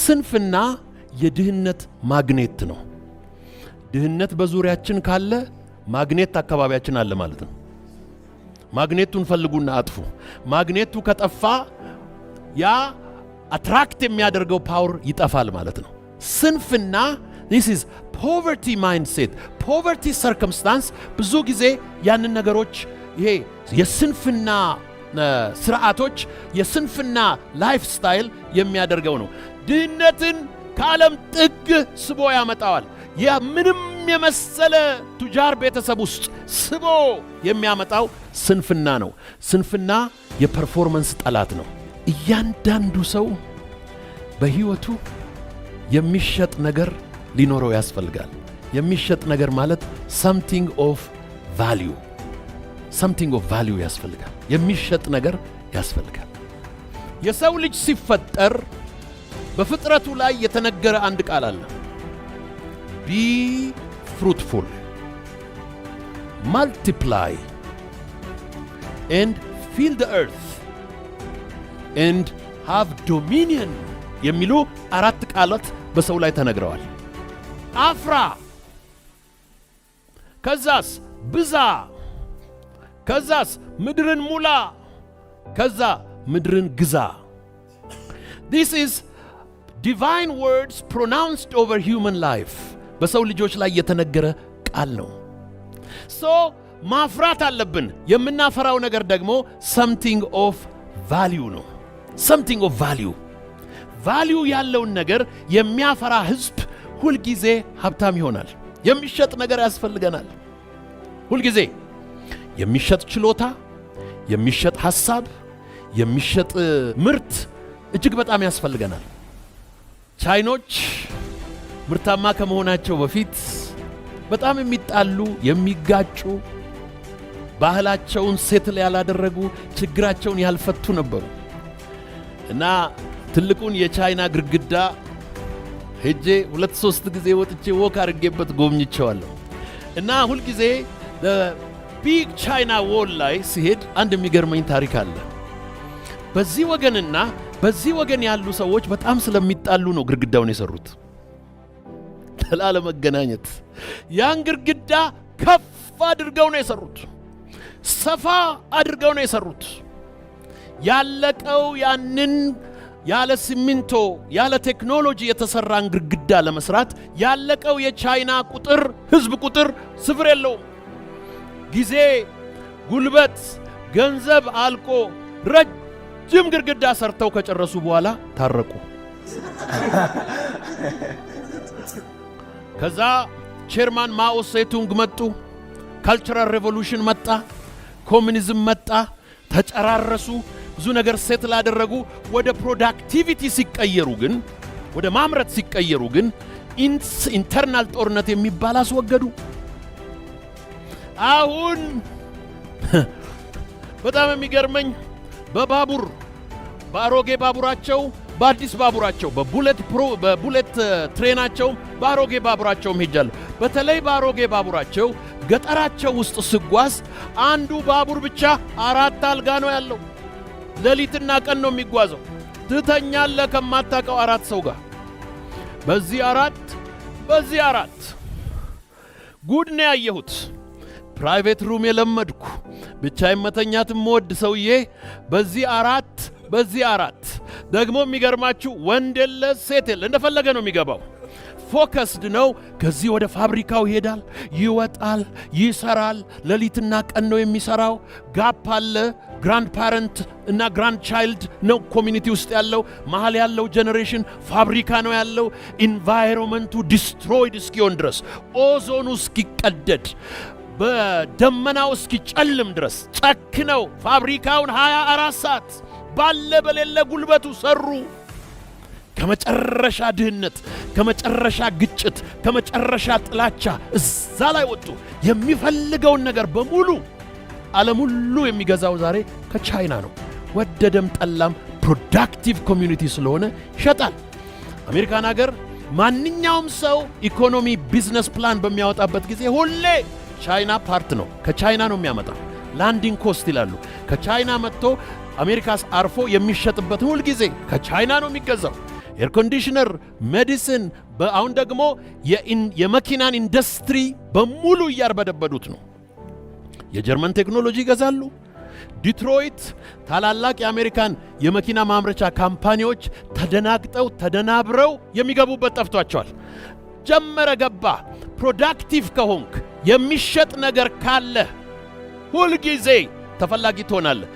ስንፍና የድህነት ማግኔት ነው። ድህነት በዙሪያችን ካለ ማግኔት አካባቢያችን አለ ማለት ነው። ማግኔቱን ፈልጉና አጥፉ። ማግኔቱ ከጠፋ ያ አትራክት የሚያደርገው ፓወር ይጠፋል ማለት ነው። ስንፍና this is poverty mindset, poverty circumstance ብዙ ጊዜ ያንን ነገሮች ይሄ የስንፍና ስርዓቶች የስንፍና ላይፍ ስታይል የሚያደርገው ነው። ድህነትን ከዓለም ጥግ ስቦ ያመጣዋል። ያ ምንም የመሰለ ቱጃር ቤተሰብ ውስጥ ስቦ የሚያመጣው ስንፍና ነው። ስንፍና የፐርፎርማንስ ጠላት ነው። እያንዳንዱ ሰው በህይወቱ የሚሸጥ ነገር ሊኖረው ያስፈልጋል። የሚሸጥ ነገር ማለት something of value ያስፈልጋል። የሚሸጥ ነገር ያስፈልጋል። የሰው ልጅ ሲፈጠር በፍጥረቱ ላይ የተነገረ አንድ ቃል አለ። be fruitful, multiply and fill the earth and have dominion የሚሉ አራት ቃላት በሰው ላይ ተነግረዋል። አፍራ፣ ከዛስ ብዛ፣ ከዛስ ምድርን ሙላ፣ ከዛ ምድርን ግዛ። This is divine words pronounced over human life. በሰው ልጆች ላይ የተነገረ ቃል ነው። ማፍራት አለብን። የምናፈራው ነገር ደግሞ something of value ነው። something of value ያለውን ነገር የሚያፈራ ህዝብ ሁልጊዜ ሀብታም ይሆናል። የሚሸጥ ነገር ያስፈልገናል። ሁልጊዜ የሚሸጥ ችሎታ፣ የሚሸጥ ሐሳብ፣ የሚሸጥ ምርት እጅግ በጣም ያስፈልገናል። ቻይኖች ምርታማ ከመሆናቸው በፊት በጣም የሚጣሉ፣ የሚጋጩ፣ ባህላቸውን ሴትል ያላደረጉ፣ ችግራቸውን ያልፈቱ ነበሩ እና ትልቁን የቻይና ግድግዳ ሄጄ 2-3 ጊዜ ወጥቼ ወክ አድርጌበት ጎብኝቼዋለሁ እና ሁልጊዜ ቢግ ቻይና ዎል ላይ ሲሄድ አንድ የሚገርመኝ ታሪክ አለ። በዚህ ወገንና በዚህ ወገን ያሉ ሰዎች በጣም ስለሚጣሉ ነው ግድግዳውን የሰሩት ላለመገናኘት። ያን ግድግዳ ከፍ አድርገው ነው የሰሩት፣ ሰፋ አድርገው ነው የሰሩት። ያለቀው ያንን ያለ ሲሚንቶ ያለ ቴክኖሎጂ የተሰራን ግድግዳ ለመስራት ያለቀው የቻይና ቁጥር ህዝብ ቁጥር ስፍር የለውም። ጊዜ፣ ጉልበት፣ ገንዘብ አልቆ ረጅም ግድግዳ ሰርተው ከጨረሱ በኋላ ታረቁ። ከዛ ቼርማን ማኦ ሴቱንግ መጡ። ካልቸራል ሬቮሉሽን መጣ፣ ኮሙኒዝም መጣ፣ ተጨራረሱ፣ ብዙ ነገር ሴትል አደረጉ። ወደ ፕሮዳክቲቪቲ ሲቀየሩ ግን ወደ ማምረት ሲቀየሩ ግን ኢንተርናል ጦርነት የሚባል አስወገዱ። አሁን በጣም የሚገርመኝ በባቡር በአሮጌ ባቡራቸው በአዲስ ባቡራቸው በቡሌት ትሬናቸው በአሮጌ ባቡራቸውም ሄጃለሁ። በተለይ በአሮጌ ባቡራቸው ገጠራቸው ውስጥ ስጓዝ አንዱ ባቡር ብቻ 4 አልጋ ነው ያለው። ሌሊትና ቀን ነው የሚጓዘው። ትተኛለህ ከማታውቀው 4 ሰው ጋር። በዚህ 4 ጉድ ነው ያየሁት። ፕራይቬት ሩም የለመድኩ ብቻዬን መተኛት የምወድ ሰውዬ በዚህ 4 ደግሞ የሚገርማችሁ ወንድ የለ ሴት የለ እንደፈለገ ነው የሚገባው። ፎከስድ ነው። ከዚህ ወደ ፋብሪካው ይሄዳል፣ ይወጣል፣ ይሰራል። ሌሊትና ቀን ነው የሚሰራው። ጋፕ አለ። ግራንድ ፓረንት እና ግራንድ ቻይልድ ነው ኮሚኒቲ ውስጥ ያለው። መሃል ያለው ጀነሬሽን ፋብሪካ ነው ያለው። ኢንቫይሮንመንቱ ዲስትሮይድ እስኪሆን ድረስ፣ ኦዞኑ እስኪቀደድ፣ በደመናው እስኪጨልም ድረስ ጨክነው ፋብሪካውን 24 ሰዓት ባለ በሌለ ጉልበቱ ሰሩ። ከመጨረሻ ድህነት፣ ከመጨረሻ ግጭት፣ ከመጨረሻ ጥላቻ እዛ ላይ ወጡ። የሚፈልገውን ነገር በሙሉ ዓለም ሁሉ የሚገዛው ዛሬ ከቻይና ነው። ወደደም ጠላም ፕሮዳክቲቭ ኮሚዩኒቲ ስለሆነ ይሸጣል። አሜሪካን ሀገር ማንኛውም ሰው ኢኮኖሚ ቢዝነስ ፕላን በሚያወጣበት ጊዜ ሁሌ ቻይና ፓርት ነው። ከቻይና ነው የሚያመጣው። ላንዲንግ ኮስት ይላሉ። ከቻይና መጥቶ አሜሪካስ አርፎ የሚሸጥበት ሁል ጊዜ ከቻይና ነው የሚገዛው። ኤር ኮንዲሽነር፣ ሜዲሲን፣ አሁን ደግሞ የመኪናን ኢንዱስትሪ በሙሉ እያርበደበዱት ነው። የጀርመን ቴክኖሎጂ ይገዛሉ። ዲትሮይት ታላላቅ የአሜሪካን የመኪና ማምረቻ ካምፓኒዎች ተደናብረው የሚገቡበት ጠፍቷቸዋል። ጀመረ ገባ። ፕሮዳክቲቭ ከሆንክ የሚሸጥ ነገር ካለ ሁልጊዜ ተፈላጊ ትሆናለህ።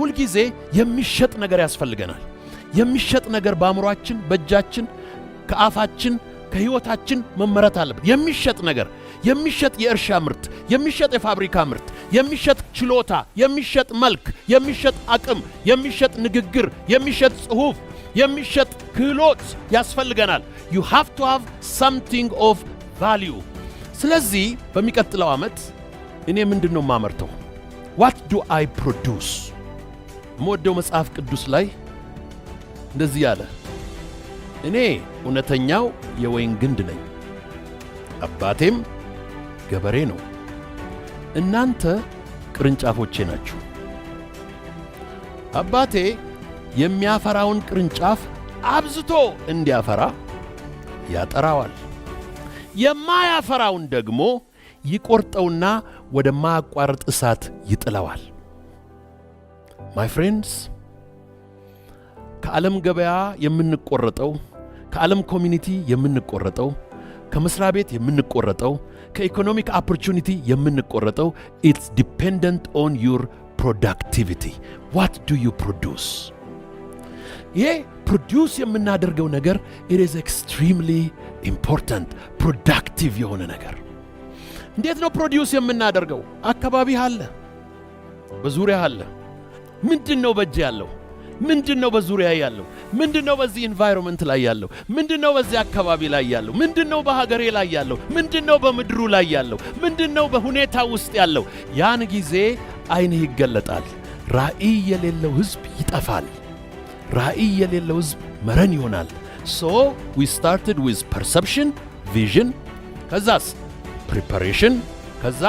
ሁልጊዜ የሚሸጥ ነገር ያስፈልገናል። የሚሸጥ ነገር በአእምሯችን፣ በእጃችን፣ ከአፋችን፣ ከሕይወታችን መመረት አለበት። የሚሸጥ ነገር፣ የሚሸጥ የእርሻ ምርት፣ የሚሸጥ የፋብሪካ ምርት፣ የሚሸጥ ችሎታ፣ የሚሸጥ መልክ፣ የሚሸጥ አቅም፣ የሚሸጥ ንግግር፣ የሚሸጥ ጽሑፍ፣ የሚሸጥ ክህሎት ያስፈልገናል። you have to have something of value። ስለዚህ በሚቀጥለው ዓመት እኔ ምንድነው ማመርተው? what do I produce? ሞደው መጽሐፍ ቅዱስ ላይ እንደዚህ ያለ፣ እኔ እውነተኛው የወይን ግንድ ነኝ፣ አባቴም ገበሬ ነው፣ እናንተ ቅርንጫፎቼ ናችሁ። አባቴ የሚያፈራውን ቅርንጫፍ አብዝቶ እንዲያፈራ ያጠራዋል፣ የማያፈራውን ደግሞ ይቆርጠውና ወደማያቋርጥ እሳት ይጥለዋል። ማይ ፍሬንድስ፣ ከዓለም ገበያ የምንቆረጠው፣ ከዓለም ኮሚኒቲ የምንቆረጠው፣ ከመስሪያ ቤት የምንቆረጠው፣ ከኢኮኖሚክ ኦፖርቹኒቲ የምንቆረጠው it's dependent on your productivity. what do you produce? ይሄ ፕሮዲውስ የምናደርገው ነገር it is extremely important. productive የሆነ ነገር እንዴት ነው ፕሮዲውስ የምናደርገው? አካባቢ አለ፣ በዙሪያ አለ። ምንድነው በእጅ ያለው? ምንድነው በዙሪያ ያለው? ምንድነው በዚህ ኢንቫይሮንመንት ላይ ያለው? ምንድነው በዚህ አካባቢ ላይ ያለው? ምንድነው በሀገሬ ላይ ያለው? ምንድነው በምድሩ ላይ ያለው? ምንድነው በሁኔታ ውስጥ ያለው? ያን ጊዜ ዓይንህ ይገለጣል። ራእይ የሌለው ሕዝብ ይጠፋል። ራእይ የሌለው ሕዝብ መረን ይሆናል። so we started with perception, vision፣ ከዛስ preparation፣ ከዛ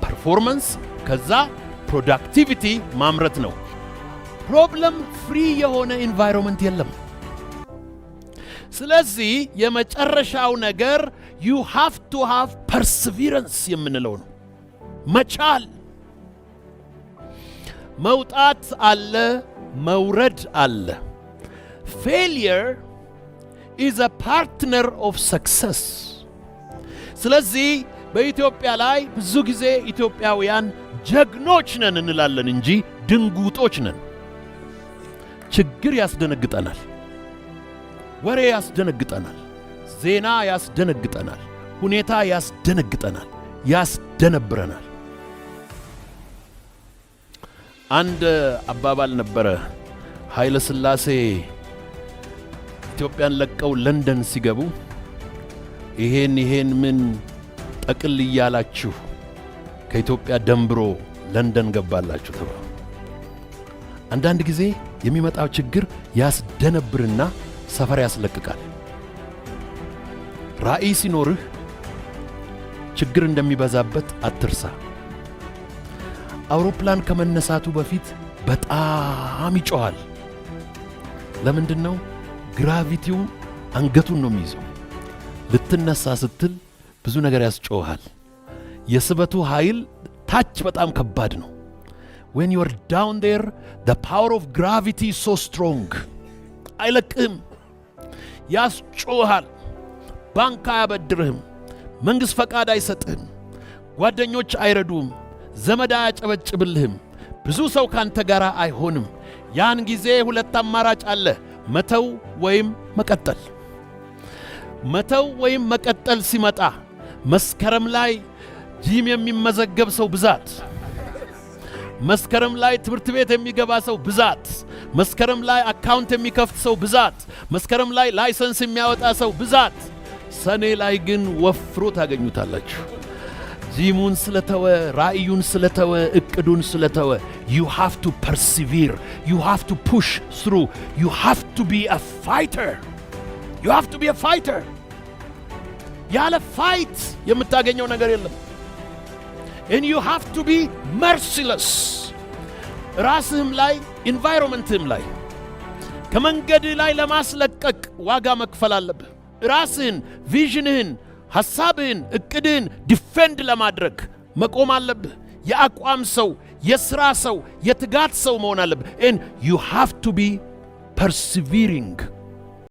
performance፣ ከዛ productivity ማምረት ነው። ፕሮብለም ፍሪ የሆነ ኢንቫይሮንመንት የለም። ስለዚህ የመጨረሻው ነገር you have to have perseverance የምንለው ነው። መቻል፣ መውጣት አለ፣ መውረድ አለ። failure is a partner of success። ስለዚህ በኢትዮጵያ ላይ ብዙ ጊዜ ኢትዮጵያውያን ጀግኖች ነን እንላለን እንጂ ድንጉጦች ነን። ችግር ያስደነግጠናል፣ ወሬ ያስደነግጠናል፣ ዜና ያስደነግጠናል፣ ሁኔታ ያስደነግጠናል፣ ያስደነብረናል። አንድ አባባል ነበረ። ኃይለ ሥላሴ ኢትዮጵያን ለቀው ለንደን ሲገቡ ይሄን ምን ጠቅል እያላችሁ ከኢትዮጵያ ደንብሮ ለንደን ገባላችሁ ተባሉ። አንዳንድ ጊዜ የሚመጣው ችግር ያስደነብርና ሰፈር ያስለቅቃል። ራእይ ሲኖርህ ችግር እንደሚበዛበት አትርሳ። አውሮፕላን ከመነሳቱ በፊት በጣም ይጮሃል። ለምንድን ነው? ግራቪቲው አንገቱን ነው የሚይዘው። ልትነሳ ስትል ብዙ ነገር ያስጮሃል። የስበቱ ኃይል ታች በጣም ከባድ ነው። when you are down there, the power of gravity is so strong. አይለቅህም፣ ያስጮሃል። ባንክ አያበድርህም፣ መንግሥት ፈቃድ አይሰጥህም፣ ጓደኞች አይረዱም፣ ዘመድ አያጨበጭብልህም፣ ብዙ ሰው ካንተ ጋር አይሆንም። ያን ጊዜ ሁለት አማራጭ አለ፣ መተው ወይም መቀጠል። መተው ወይም መቀጠል ሲመጣ መስከረም ላይ ጂም የሚመዘገብ ሰው ብዛት፣ መስከረም ላይ ትምህርት ቤት የሚገባ ሰው ብዛት፣ መስከረም ላይ አካውንት የሚከፍት ሰው ብዛት፣ መስከረም ላይ ላይሰንስ የሚያወጣ ሰው ብዛት፣ ሰኔ ላይ ግን ወፍሮ ታገኙታላችሁ። ጂሙን ስለተወ፣ ራእዩን ስለተወ፣ እቅዱን ስለተወ። you have to persevere, you have to push through, you have to be a fighter, you have to be a fighter። ያለ ፋይት የምታገኘው ነገር የለም። and you have to be merciless። ራስህም ላይ ኢንቫይሮንመንትህም ላይ ከመንገድ ላይ ለማስለቀቅ ዋጋ መክፈል አለብህ። ራስህን፣ ቪዥንህን፣ ሐሳብህን፣ እቅድህን ዲፌንድ ለማድረግ መቆም አለብህ። የአቋም ሰው፣ የሥራ ሰው፣ የትጋት ሰው መሆን አለብህ። and you have to be persevering